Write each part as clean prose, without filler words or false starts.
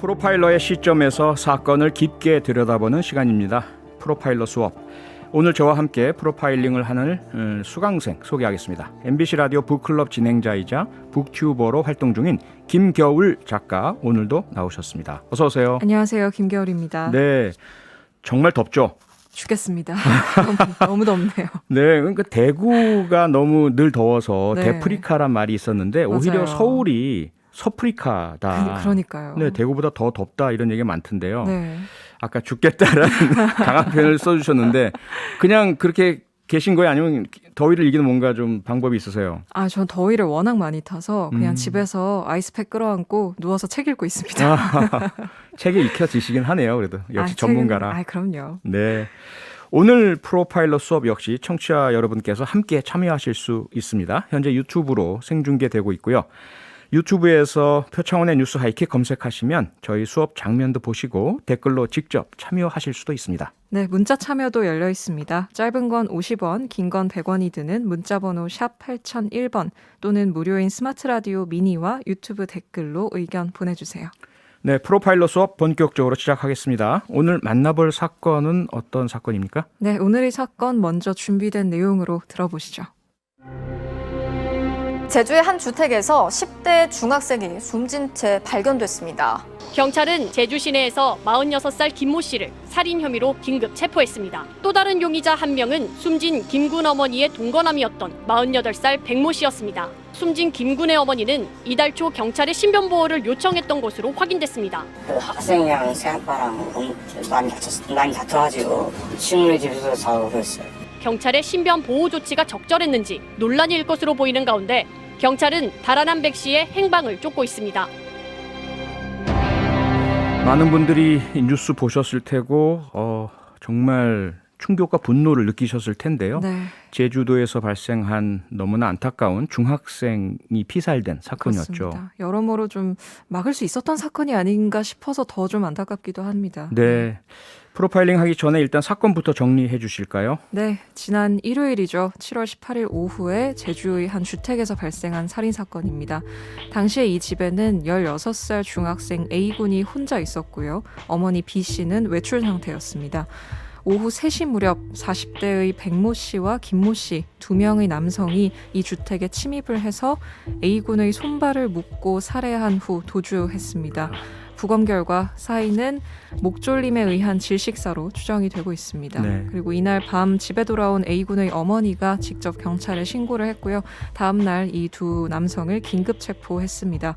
프로파일러의 시점에서 사건을 깊게 들여다보는 시간입니다. 프로파일러 수업. 오늘 저와 함께 프로파일링을 하는 수강생 소개하겠습니다. MBC 라디오 북클럽 진행자이자 북튜버로 활동 중인 김겨울 작가, 오늘도 나오셨습니다. 어서 오세요. 안녕하세요. 김겨울입니다. 네, 정말 덥죠? 죽겠습니다. 너무 덥네요. 네, 그러니까 대구가 너무 늘 더워서 네. 대프리카란 말이 있었는데 오히려 맞아요. 서울이 서프리카다. 그러니까요. 네, 대구보다 더 덥다 이런 얘기 많던데요. 네. 아까 죽겠다라는 강한 표현을 써주셨는데 그냥 그렇게 계신 거예요? 아니면 더위를 이기는 뭔가 좀 방법이 있으세요? 전 더위를 워낙 많이 타서 그냥 집에서 아이스팩 끌어안고 누워서 책 읽고 있습니다. 책에 익혀지시긴 하네요. 그래도 역시 전문가라. 그럼요. 네. 오늘 프로파일러 수업 역시 청취자 여러분께서 함께 참여하실 수 있습니다. 현재 유튜브로 생중계되고 있고요. 유튜브에서 표창원의 뉴스 하이킥 검색하시면 저희 수업 장면도 보시고 댓글로 직접 참여하실 수도 있습니다. 네, 문자 참여도 열려 있습니다. 짧은 건 50원, 긴 건 100원이 드는 문자번호 샵 8001번 또는 무료인 스마트 라디오 미니와 유튜브 댓글로 의견 보내주세요. 네, 프로파일러 수업 본격적으로 시작하겠습니다. 오늘 만나볼 사건은 어떤 사건입니까? 네, 오늘의 사건 먼저 준비된 내용으로 들어보시죠. 제주의 한 주택에서 10대 중학생이 숨진 채 발견됐습니다. 경찰은 제주 시내에서 46살 김모 씨를 살인 혐의로 긴급 체포했습니다. 또 다른 용의자 한 명은 숨진 김군 어머니의 동거남이었던 48살 백모 씨였습니다. 숨진 김군의 어머니는 이달 초 경찰에 신변 보호를 요청했던 것으로 확인됐습니다. 그 학생이랑 새아빠랑 많이 다퉈가지고 친구네 집에서 자고 그랬어요. 경찰의 신변 보호 조치가 적절했는지 논란이 일 것으로 보이는 가운데 경찰은 달아난 백 씨의 행방을 쫓고 있습니다. 많은 분들이 뉴스 보셨을 테고 정말 충격과 분노를 느끼셨을 텐데요. 네. 제주도에서 발생한 너무나 안타까운 중학생이 피살된 사건이었죠. 그렇습니다. 여러모로 좀 막을 수 있었던 사건이 아닌가 싶어서 더 좀 안타깝기도 합니다. 네. 프로파일링 하기 전에 일단 사건부터 정리해 주실까요? 네, 지난 일요일이죠. 7월 18일 오후에 제주의 한 주택에서 발생한 살인사건입니다. 당시에 이 집에는 16살 중학생 A군이 혼자 있었고요. 어머니 B씨는 외출 상태였습니다. 오후 3시 무렵 40대의 백모 씨와 김모 씨 두 명의 남성이 이 주택에 침입을 해서 A군의 손발을 묶고 살해한 후 도주했습니다. 부검 결과 사인은 목졸림에 의한 질식사로 추정이 되고 있습니다. 네. 그리고 이날 밤 집에 돌아온 A군의 어머니가 직접 경찰에 신고를 했고요. 다음 날 이 두 남성을 긴급 체포했습니다.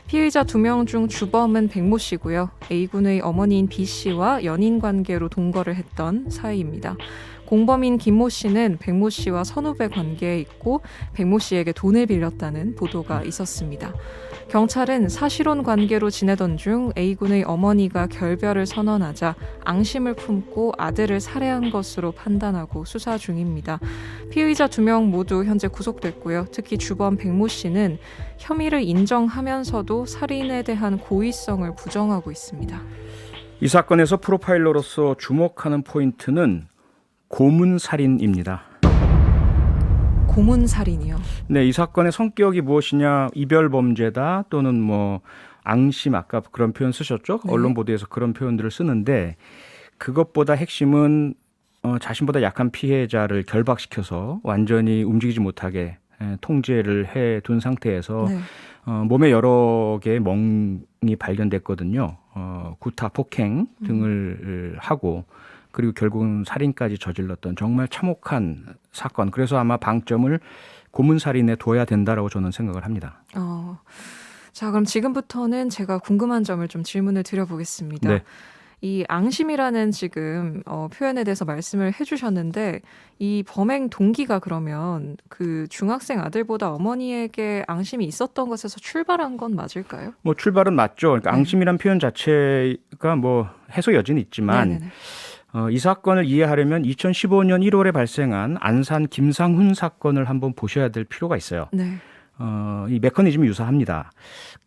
피의자 2명 중 주범은 백모 씨고요. A군의 어머니인 B 씨와 연인 관계로 동거를 했던 사이입니다. 공범인 김모 씨는 백모 씨와 선후배 관계에 있고 백모 씨에게 돈을 빌렸다는 보도가 있었습니다. 경찰은 사실혼 관계로 지내던 중 A군의 어머니가 결별을 선언하자 앙심을 품고 아들을 살해한 것으로 판단하고 수사 중입니다. 피의자 2명 모두 현재 구속됐고요. 특히 주범 백모 씨는 혐의를 인정하면서도 살인에 대한 고의성을 부정하고 있습니다. 이 사건에서 프로파일러로서 주목하는 포인트는 고문살인입니다. 고문살인이요? 네, 이 사건의 성격이 무엇이냐, 이별범죄다 또는 뭐 앙심, 아까 그런 표현 쓰셨죠? 네. 언론 보도에서 그런 표현들을 쓰는데 그것보다 핵심은 자신보다 약한 피해자를 결박시켜서 완전히 움직이지 못하게 통제를 해둔 상태에서 네. 몸에 여러 개의 멍이 발견됐거든요. 구타, 폭행 등을 하고 그리고 결국은 살인까지 저질렀던 정말 참혹한 사건. 그래서 아마 방점을 고문살인에 둬야 된다라고 저는 생각을 합니다. 자, 그럼 지금부터는 제가 궁금한 점을 좀 질문을 드려보겠습니다. 네. 이 앙심이라는 지금 표현에 대해서 말씀을 해주셨는데 이 범행 동기가 그러면 그 중학생 아들보다 어머니에게 앙심이 있었던 것에서 출발한 건 맞을까요? 뭐 출발은 맞죠. 그러니까 네. 앙심이란 표현 자체가 뭐 해소 여지는 있지만 네네네. 이 사건을 이해하려면 2015년 1월에 발생한 안산 김상훈 사건을 한번 보셔야 될 필요가 있어요. 네. 이 메커니즘이 유사합니다.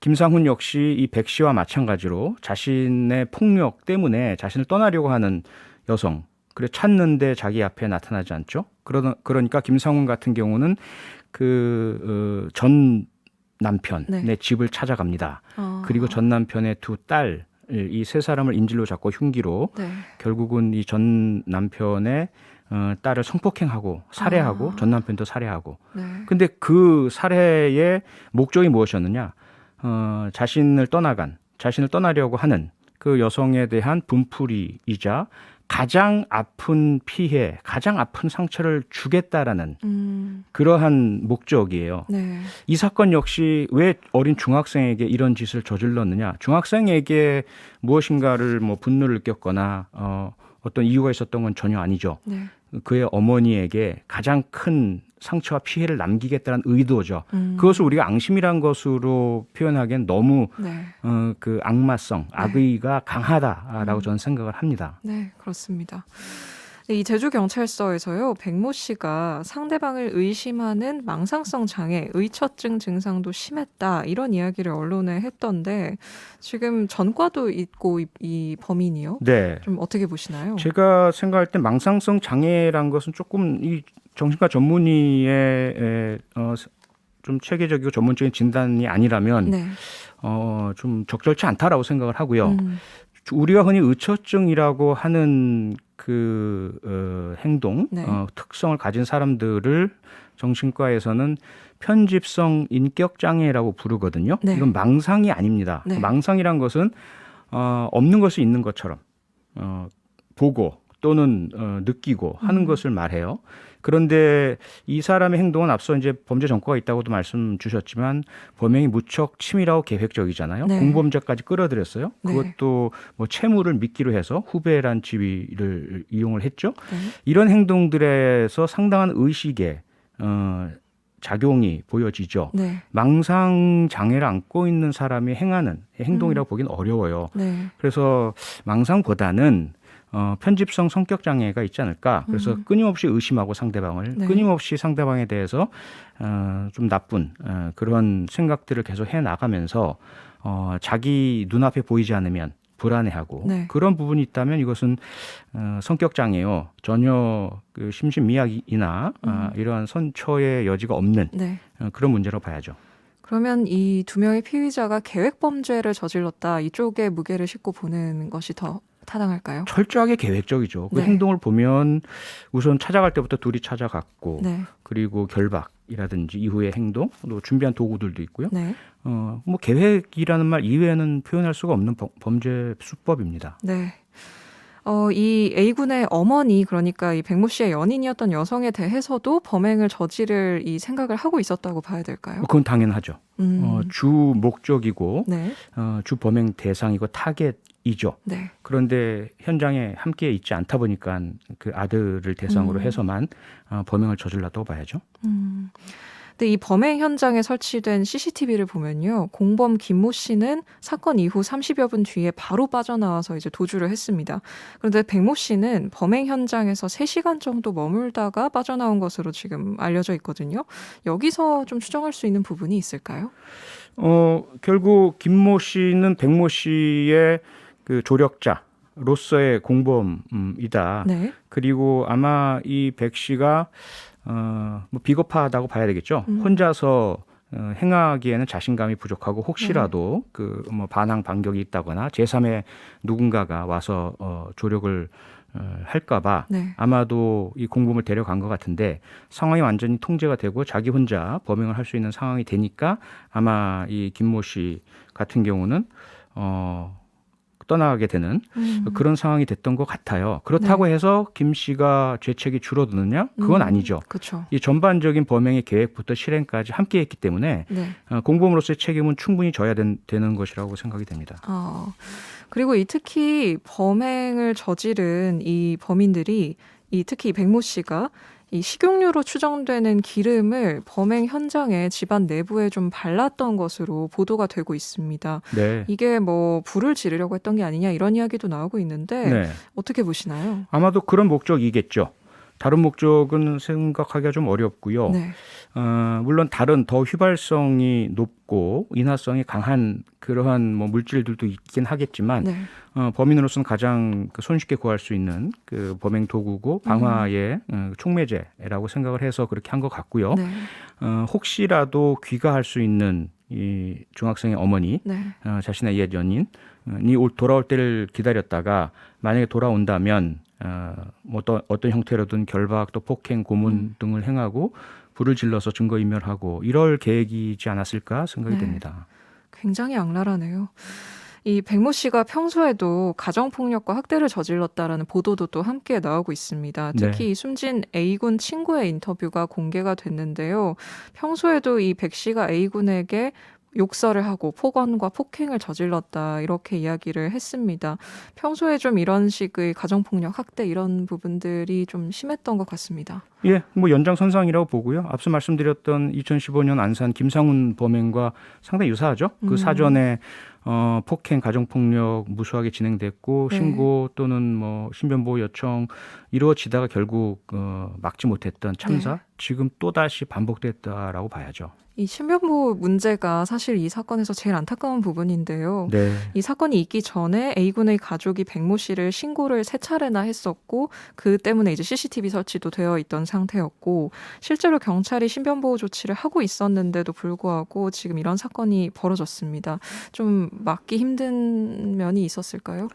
김상훈 역시 이 백 씨와 마찬가지로 자신의 폭력 때문에 자신을 떠나려고 하는 여성, 그래 찾는데 자기 앞에 나타나지 않죠. 그러니까 김상훈 같은 경우는 전 남편의 네. 집을 찾아갑니다. 그리고 전 남편의 두 딸 이 세 사람을 인질로 잡고 흉기로 네. 결국은 이 전 남편의 딸을 성폭행하고 살해하고 전 남편도 살해하고. 네. 근데 그 살해의 목적이 무엇이었느냐? 자신을 떠나려고 하는 그 여성에 대한 분풀이이자 가장 아픈 피해, 가장 아픈 상처를 주겠다라는 그러한 목적이에요. 네. 이 사건 역시 왜 어린 중학생에게 이런 짓을 저질렀느냐? 중학생에게 무엇인가를 뭐 분노를 느꼈거나 어떤 이유가 있었던 건 전혀 아니죠. 네. 그의 어머니에게 가장 큰 상처와 피해를 남기겠다는 의도죠. 그것을 우리가 앙심이란 것으로 표현하기엔 너무 네. 그 악마성, 악의가 강하다라고 저는 생각을 합니다. 네, 그렇습니다. 네, 이 제주경찰서에서요, 백모 씨가 상대방을 의심하는 망상성 장애, 의처증 증상도 심했다, 이런 이야기를 언론에 했던데, 지금 전과도 있고 이 범인이요? 네. 좀 어떻게 보시나요? 제가 생각할 때 망상성 장애란 것은 조금 이 정신과 전문의의 좀 체계적이고 전문적인 진단이 아니라면 네. 좀 적절치 않다라고 생각을 하고요. 우리가 흔히 의처증이라고 하는 그 행동, 네. 특성을 가진 사람들을 정신과에서는 편집성 인격 장애라고 부르거든요. 네. 이건 망상이 아닙니다. 네. 망상이란 것은 없는 것을 있는 것처럼 보고 또는 느끼고 하는 것을 말해요. 그런데 이 사람의 행동은 앞서 이제 범죄 전과가 있다고도 말씀 주셨지만 범행이 무척 치밀하고 계획적이잖아요. 네. 공범죄까지 끌어들였어요. 네. 그것도 뭐 채무를 미끼로 해서 후배란 지위를 이용을 했죠. 네. 이런 행동들에서 상당한 의식의 작용이 보여지죠. 네. 망상 장애를 안고 있는 사람이 행하는 행동이라고 보기는 어려워요. 네. 그래서 망상보다는 편집성 성격 장애가 있지 않을까. 그래서 끊임없이 의심하고 상대방을 네. 끊임없이 상대방에 대해서 좀 나쁜 그런 생각들을 계속 해 나가면서 자기 눈앞에 보이지 않으면 불안해하고 네. 그런 부분이 있다면 이것은 성격 장애요. 전혀 그 심신미약이나 이러한 선처의 여지가 없는 네. 그런 문제라고 봐야죠. 그러면 이 두 명의 피의자가 계획 범죄를 저질렀다, 이쪽에 무게를 싣고 보는 것이 더 타당할까요? 철저하게 계획적이죠. 그 네. 행동을 보면 우선 찾아갈 때부터 둘이 찾아갔고 네. 그리고 결박이라든지 이후의 행동, 또 준비한 도구들도 있고요. 네. 뭐 계획이라는 말 이외에는 표현할 수가 없는 범죄 수법입니다. 네. 이 A군의 어머니, 그러니까 이 백모 씨의 연인이었던 여성에 대해서도 범행을 저지를 이 생각을 하고 있었다고 봐야 될까요? 그건 당연하죠. 주 목적이고 네. 주 범행 대상이고 타겟이죠. 네. 그런데 현장에 함께 있지 않다 보니까 그 아들을 대상으로 해서만 범행을 저질렀다고 봐야죠. 근데 이 범행 현장에 설치된 CCTV를 보면요, 공범 김모 씨는 사건 이후 30여 분 뒤에 바로 빠져나와서 이제 도주를 했습니다. 그런데 백모 씨는 범행 현장에서 3시간 정도 머물다가 빠져나온 것으로 지금 알려져 있거든요. 여기서 좀 추정할 수 있는 부분이 있을까요? 결국 김모 씨는 백모 씨의 그 조력자로서의 공범이다. 네. 그리고 아마 이 백 씨가 뭐 비겁하다고 봐야 되겠죠. 혼자서 행하기에는 자신감이 부족하고 혹시라도 그 뭐 반항 반격이 있다거나 제3의 누군가가 와서 조력을 할까봐 네. 아마도 이 공범을 데려간 것 같은데 상황이 완전히 통제가 되고 자기 혼자 범행을 할 수 있는 상황이 되니까 아마 이 김모 씨 같은 경우는 떠나가게 되는 그런 상황이 됐던 것 같아요. 그렇다고 해서 김 씨가 죄책이 줄어드느냐? 그건 아니죠. 그렇죠. 이 전반적인 범행의 계획부터 실행까지 함께했기 때문에 네. 공범으로서의 책임은 충분히 져야 되는 것이라고 생각이 됩니다. 그리고 이 특히 범행을 저지른 이 범인들이 특히 이 백모 씨가 이 식용유로 추정되는 기름을 범행 현장에 집안 내부에 좀 발랐던 것으로 보도가 되고 있습니다. 네. 이게 뭐 불을 지르려고 했던 게 아니냐, 이런 이야기도 나오고 있는데 네. 어떻게 보시나요? 아마도 그런 목적이겠죠. 다른 목적은 생각하기가 좀 어렵고요. 네. 물론 다른 더 휘발성이 높고 인화성이 강한 그러한 뭐 물질들도 있긴 하겠지만 네. 범인으로서는 가장 손쉽게 구할 수 있는 그 범행 도구고 방화의 촉매제라고 생각을 해서 그렇게 한 것 같고요. 네. 혹시라도 귀가할 수 있는 이 중학생의 어머니, 네. 자신의 옛 연인, 돌아올 때를 기다렸다가 만약에 돌아온다면 어떤 형태로든 결박 또 폭행 고문 등을 행하고 불을 질러서 증거인멸하고 이럴 계획이지 않았을까 생각이 됩니다. 굉장히 악랄하네요. 이 백모 씨가 평소에도 가정폭력과 학대를 저질렀다라는 보도도 또 함께 나오고 있습니다. 특히 이 숨진 A군 친구의 인터뷰가 공개가 됐는데요. 평소에도 이 백 씨가 A군에게 욕설을 하고 폭언과 폭행을 저질렀다 이렇게 이야기를 했습니다. 평소에 좀 이런 식의 가정폭력, 학대 이런 부분들이 좀 심했던 것 같습니다. 예, 뭐 연장선상이라고 보고요. 앞서 말씀드렸던 2015년 안산 김상훈 범행과 상당히 유사하죠. 그 사전에 폭행, 가정폭력 무수하게 진행됐고 신고 또는 뭐 신변보호 요청 이루어지다가 결국 막지 못했던 참사 지금 또다시 반복됐다라고 봐야죠. 이 신변보호 문제가 사실 이 사건에서 제일 안타까운 부분인데요. 이 사건이 있기 전에 A군의 가족이 백모 씨를 신고를 3차례나 했었고 그 때문에 이제 CCTV 설치도 되어 있던 상태였고 실제로 경찰이 신변보호 조치를 하고 있었는데도 불구하고 지금 이런 사건이 벌어졌습니다. 좀 막기 힘든 면이 있었을까요?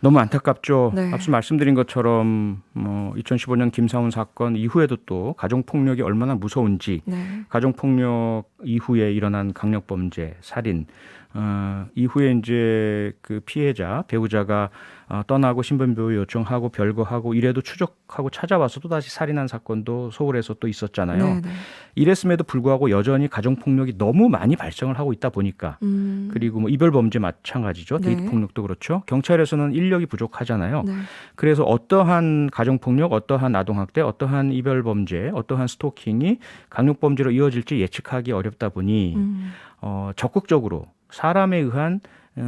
너무 안타깝죠. 네. 앞서 말씀드린 것처럼 2015년 김상훈 사건 이후에도 또 가정폭력이 얼마나 무서운지 가정폭력 이후에 일어난 강력범죄, 살인 이후에 이제 그 피해자, 배우자가 떠나고 신변보호 요청하고 별거하고 이래도 추적하고 찾아와서 또다시 살인한 사건도 서울에서 또 있었잖아요. 이랬음에도 불구하고 여전히 가정폭력이 너무 많이 발생을 하고 있다 보니까 그리고 뭐 이별범죄 마찬가지죠. 데이트 폭력도 그렇죠. 경찰에서는 인력이 부족하잖아요. 그래서 어떠한 가정폭력, 어떠한 아동학대, 어떠한 이별범죄, 어떠한 스토킹이 강력범죄로 이어질지 예측하기 어렵다 보니 적극적으로 사람에 의한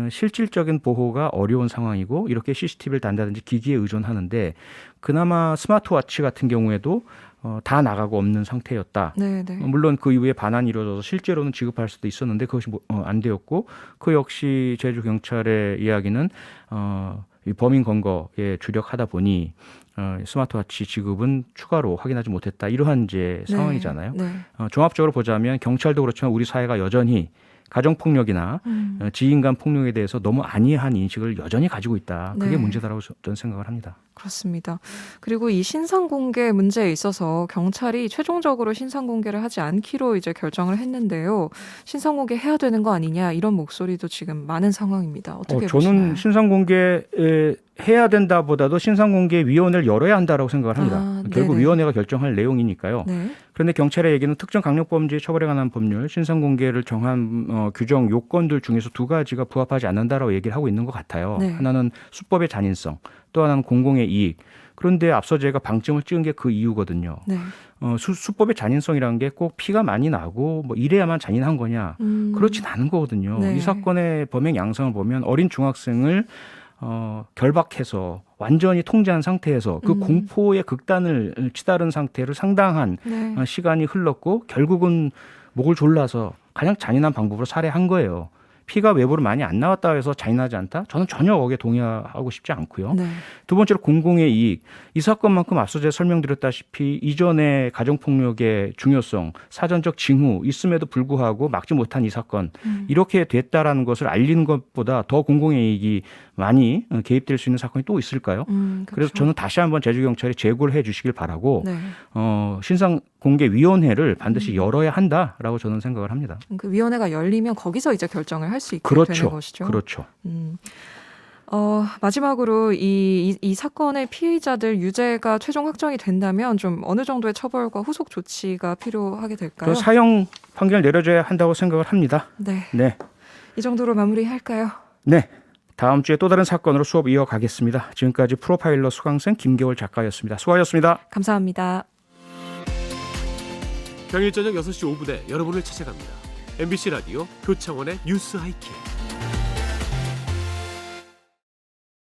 실질적인 보호가 어려운 상황이고 이렇게 CCTV를 단다든지 기기에 의존하는데 그나마 스마트워치 같은 경우에도 다 나가고 없는 상태였다. 물론 그 이후에 반환이 이루어져서 실제로는 지급할 수도 있었는데 그것이 안 되었고 그 역시 제주경찰의 이야기는 이 범인 검거에 주력하다 보니 스마트워치 지급은 추가로 확인하지 못했다. 이러한 이제 상황이잖아요. 종합적으로 보자면 경찰도 그렇지만 우리 사회가 여전히 가정폭력이나 지인 간 폭력에 대해서 너무 안이한 인식을 여전히 가지고 있다. 그게 문제다라고 저는 생각을 합니다. 그렇습니다. 그리고 이 신상공개 문제에 있어서 경찰이 최종적으로 신상공개를 하지 않기로 이제 결정을 했는데요. 신상공개 해야 되는 거 아니냐 이런 목소리도 지금 많은 상황입니다. 어떻게 보시나요? 저는 신상공개 해야 된다보다도 신상공개위원회를 열어야 한다라고 생각을 합니다. 결국 위원회가 결정할 내용이니까요. 그런데 경찰의 얘기는 특정 강력범죄 처벌에 관한 법률, 신상공개를 정한 규정 요건들 중에서 2가지가 부합하지 않는다라고 얘기를 하고 있는 것 같아요. 하나는 수법의 잔인성, 또 하나는 공공의 이익. 그런데 앞서 제가 방점을 찍은 게 그 이유거든요. 수법의 잔인성이라는 게 꼭 피가 많이 나고 뭐 이래야만 잔인한 거냐. 그렇진 않은 거거든요. 이 사건의 범행 양상을 보면 어린 중학생을 결박해서 완전히 통제한 상태에서 그 공포의 극단을 치달은 상태를 상당한 시간이 흘렀고 결국은 목을 졸라서 가장 잔인한 방법으로 살해한 거예요. 피가 외부로 많이 안 나왔다 해서 잔인하지 않다? 저는 전혀 거기에 동의하고 싶지 않고요. 두 번째로 공공의 이익. 이 사건만큼 앞서 제가 설명드렸다시피 이전의 가정폭력의 중요성, 사전적 징후 있음에도 불구하고 막지 못한 이 사건 이렇게 됐다라는 것을 알리는 것보다 더 공공의 이익이 많이 개입될 수 있는 사건이 또 있을까요? 그래서 저는 다시 한번 제주경찰이 재고를 해 주시길 바라고 신상공개위원회를 반드시 열어야 한다라고 저는 생각을 합니다. 그 위원회가 열리면 거기서 이제 결정을 할 수 있게 되는 것이죠. 그렇죠. 마지막으로 이 사건의 피의자들 유죄가 최종 확정이 된다면 좀 어느 정도의 처벌과 후속 조치가 필요하게 될까요? 사형 판결 내려줘야 한다고 생각을 합니다. 네. 이 정도로 마무리할까요? 네. 다음 주에 또 다른 사건으로 수업 이어가겠습니다. 지금까지 프로파일러 수강생 김겨울 작가였습니다. 수고하셨습니다. 감사합니다. 평일 저녁 6시 5분에 여러분을 찾아갑니다. MBC 라디오 교창원의 뉴스 하이킥.